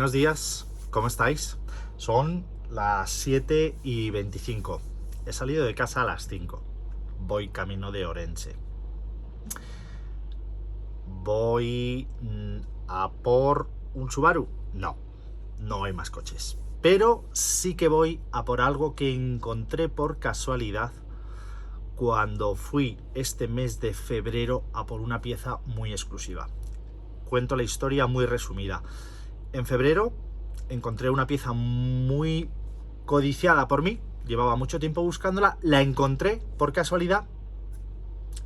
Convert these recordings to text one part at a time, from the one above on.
Buenos días, ¿cómo estáis? Son las 7:25. He salido de casa a las 5. Voy camino de Orense. ¿Voy a por un Subaru? No, no hay más coches. Pero sí que voy a por algo que encontré por casualidad cuando fui este mes de febrero a por una pieza muy exclusiva. Cuento la historia muy resumida. En febrero encontré una pieza muy codiciada por mí, llevaba mucho tiempo buscándola, la encontré por casualidad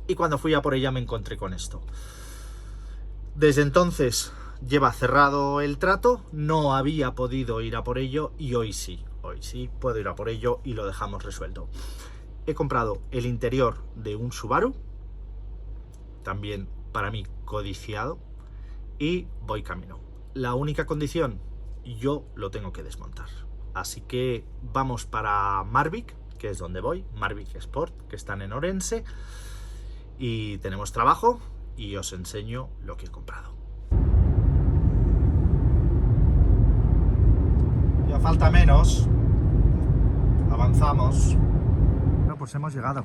y cuando fui a por ella me encontré con esto. Desde entonces lleva cerrado el trato, no había podido ir a por ello y hoy sí puedo ir a por ello y lo dejamos resuelto. He comprado el interior de un Subaru, también para mí codiciado, y voy camino. La única condición, yo lo tengo que desmontar. Así que vamos para Marvik, que es donde voy, Marvik Sport, que están en Orense, y tenemos trabajo y os enseño lo que he comprado. Ya falta menos, avanzamos. Bueno, pues hemos llegado.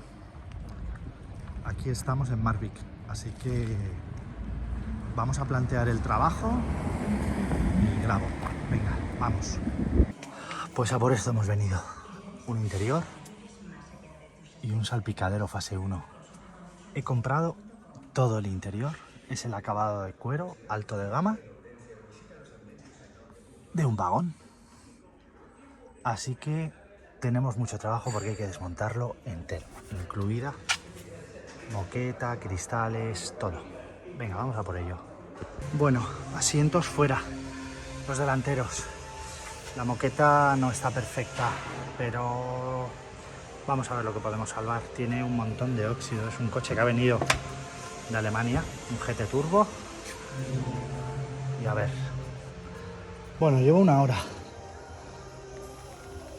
Aquí estamos en Marvik, así que vamos a plantear el trabajo y grabo. Venga, vamos. Pues a por esto hemos venido. Un interior y un salpicadero fase 1. He comprado todo el interior. Es el acabado de cuero alto de gama de un vagón. Así que tenemos mucho trabajo porque hay que desmontarlo entero, incluida moqueta, cristales, todo. Venga, vamos a por ello. Bueno, asientos fuera, los delanteros. La moqueta no está perfecta, pero vamos a ver lo que podemos salvar. Tiene un montón de óxido, es un coche que ha venido de Alemania, un GT Turbo. Y a ver. Bueno, llevo una hora.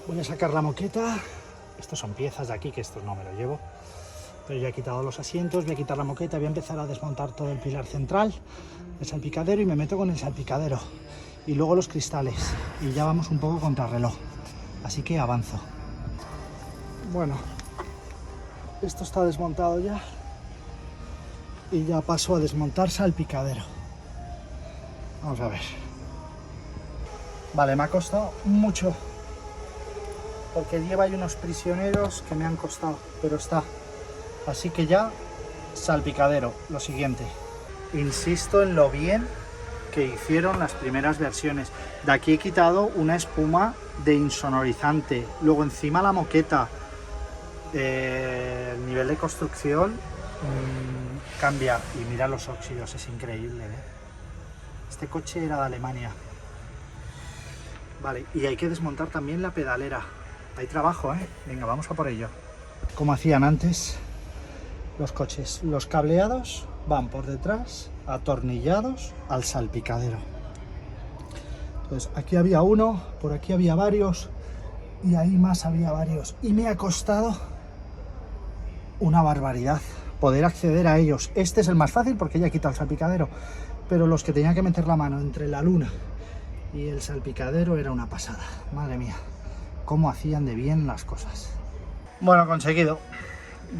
Voy a sacar la moqueta. Estos son piezas de aquí, que estos no me lo llevo. Pero ya he quitado los asientos, voy a quitar la moqueta, voy a empezar a desmontar todo el pilar central, el salpicadero, y me meto con el salpicadero. Y luego los cristales. Y ya vamos un poco contra reloj. Así que avanzo. Bueno, esto está desmontado ya. Y ya paso a desmontar salpicadero. Vamos a ver. Vale, me ha costado mucho. Porque lleva ahí unos prisioneros que me han costado. Pero está. Así que ya, salpicadero, lo siguiente. Insisto en lo bien que hicieron las primeras versiones. De aquí he quitado una espuma de insonorizante. Luego encima la moqueta. El nivel de construcción cambia. Y mira los óxidos, es increíble, ¿eh? Este coche era de Alemania. Vale, y hay que desmontar también la pedalera. Hay trabajo, ¿eh? Venga, vamos a por ello. Como hacían antes los coches, los cableados van por detrás, atornillados al salpicadero. Entonces aquí había uno, por aquí había varios y ahí más había varios, y me ha costado una barbaridad poder acceder a ellos. Este es el más fácil porque ya he quitado el salpicadero, pero los que tenía que meter la mano entre la luna y el salpicadero era una pasada. Madre mía, cómo hacían de bien las cosas. Bueno, conseguido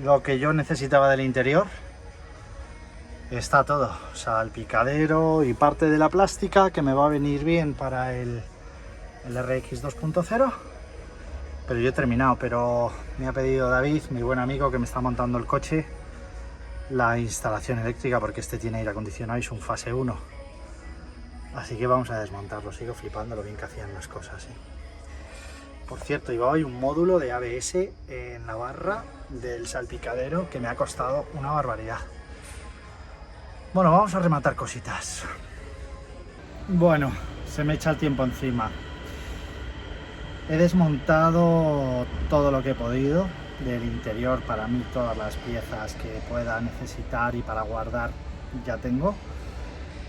lo que yo necesitaba del interior. Está todo, salpicadero y parte de la plástica, que me va a venir bien para el RX 2.0. Pero yo he terminado, pero me ha pedido David, mi buen amigo que me está montando el coche, la instalación eléctrica, porque este tiene aire acondicionado y es un fase 1. Así que vamos a desmontarlo. Sigo flipando lo bien que hacían las cosas, ¿eh? Por cierto, llevaba ahí un módulo de ABS en la barra del salpicadero que me ha costado una barbaridad. Bueno, vamos a rematar cositas. Bueno, se me echa el tiempo encima. He desmontado todo lo que he podido del interior. Para mí, todas las piezas que pueda necesitar y para guardar ya tengo.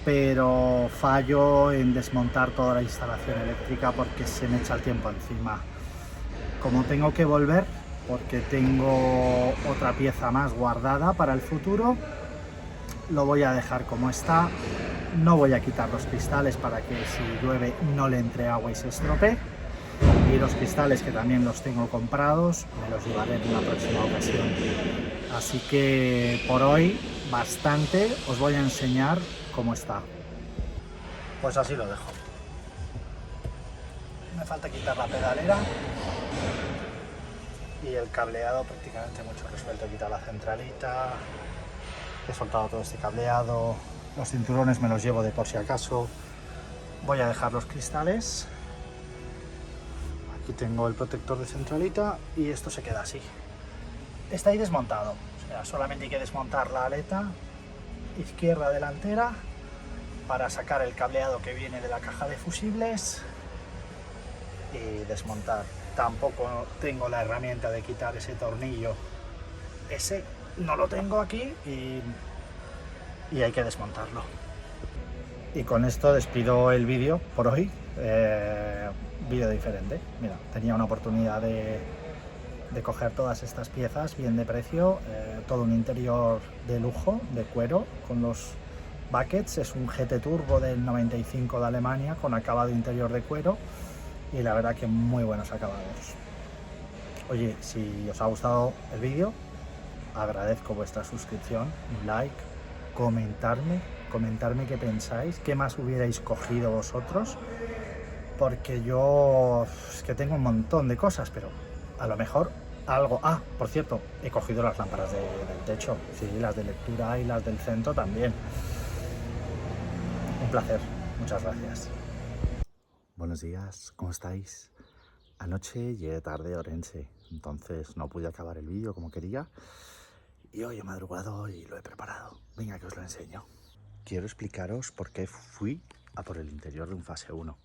Pero fallo en desmontar toda la instalación eléctrica porque se me echa el tiempo encima. Como tengo que volver, porque tengo otra pieza más guardada para el futuro, lo voy a dejar como está. No voy a quitar los cristales para que si llueve no le entre agua y se estropee. Y los cristales, que también los tengo comprados, me los llevaré en una próxima ocasión. Así que por hoy bastante, os voy a enseñar cómo está. Pues así lo dejo. Me falta quitar la pedalera y el cableado prácticamente mucho resuelto. He quitado la centralita, he soltado todo este cableado, los cinturones me los llevo de por si acaso. Voy a dejar los cristales. Aquí tengo el protector de centralita y esto se queda así. Está ahí desmontado, o sea, solamente hay que desmontar la aleta izquierda delantera para sacar el cableado que viene de la caja de fusibles y desmontar. Tampoco tengo la herramienta de quitar ese tornillo, ese no lo tengo aquí y hay que desmontarlo. Y con esto despido el vídeo por hoy. Vídeo diferente. Mira, tenía una oportunidad de coger todas estas piezas bien de precio, todo un interior de lujo, de cuero, con los buckets. Es un GT Turbo del 95 de Alemania con acabado interior de cuero y la verdad que muy buenos acabados. Oye, si os ha gustado el vídeo, agradezco vuestra suscripción, un like, comentarme qué pensáis, qué más hubierais cogido vosotros, porque yo es que tengo un montón de cosas, pero a lo mejor algo... Ah, por cierto, he cogido las lámparas del techo, sí, las de lectura y las del centro también. Un placer, muchas gracias. Buenos días, ¿cómo estáis? Anoche llegué tarde a Orense, entonces no pude acabar el vídeo como quería y hoy he madrugado y lo he preparado. Venga, que os lo enseño. Quiero explicaros por qué fui a por el interior de un fase 1.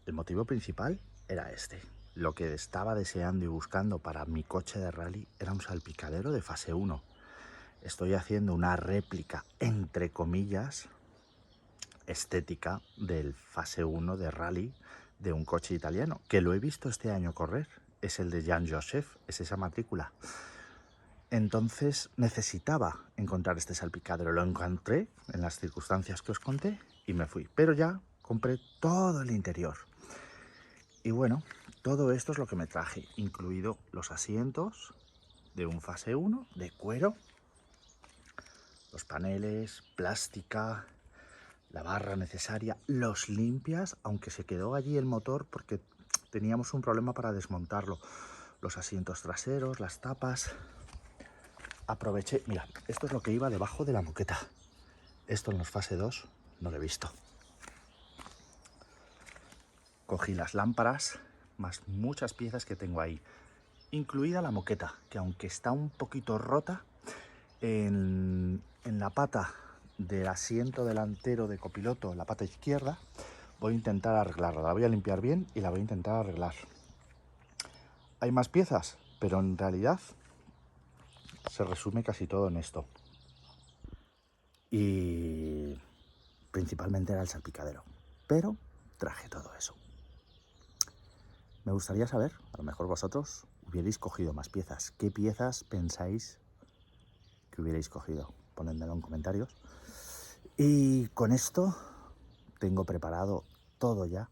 El motivo principal era este. Lo que estaba deseando y buscando para mi coche de rally era un salpicadero de fase 1. Estoy haciendo una réplica, entre comillas, estética del fase 1 de rally de un coche italiano, que lo he visto este año correr. Es el de Jan Joseph, es esa matrícula. Entonces necesitaba encontrar este salpicadero. Lo encontré en las circunstancias que os conté y me fui. Pero ya compré todo el interior. Y bueno, todo esto es lo que me traje, incluido los asientos de un fase 1 de cuero, los paneles, plástica, la barra necesaria, los limpias, aunque se quedó allí el motor porque teníamos un problema para desmontarlo. Los asientos traseros, las tapas. Aproveché, mira, esto es lo que iba debajo de la moqueta. Esto en los fase 2 no lo he visto. Cogí las lámparas, más muchas piezas que tengo ahí, incluida la moqueta, que aunque está un poquito rota, en la pata del asiento delantero de copiloto, la pata izquierda, voy a intentar arreglarla. La voy a limpiar bien y la voy a intentar arreglar. Hay más piezas, pero en realidad se resume casi todo en esto. Y principalmente era el salpicadero, pero traje todo eso. Me gustaría saber, a lo mejor vosotros hubierais cogido más piezas. ¿Qué piezas pensáis que hubierais cogido? Ponedmelo en comentarios. Y con esto tengo preparado todo ya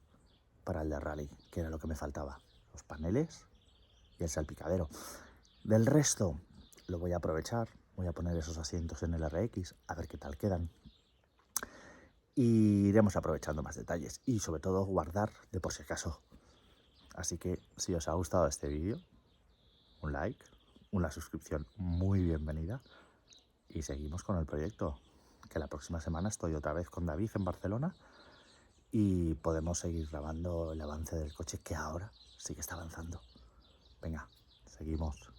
para el de rally, que era lo que me faltaba. Los paneles y el salpicadero. Del resto lo voy a aprovechar. Voy a poner esos asientos en el RX, a ver qué tal quedan. Y iremos aprovechando más detalles y sobre todo guardar de por si acaso. Así que si os ha gustado este vídeo, un like, una suscripción muy bienvenida y seguimos con el proyecto, que la próxima semana estoy otra vez con David en Barcelona y podemos seguir grabando el avance del coche, que ahora sí que está avanzando. Venga, seguimos.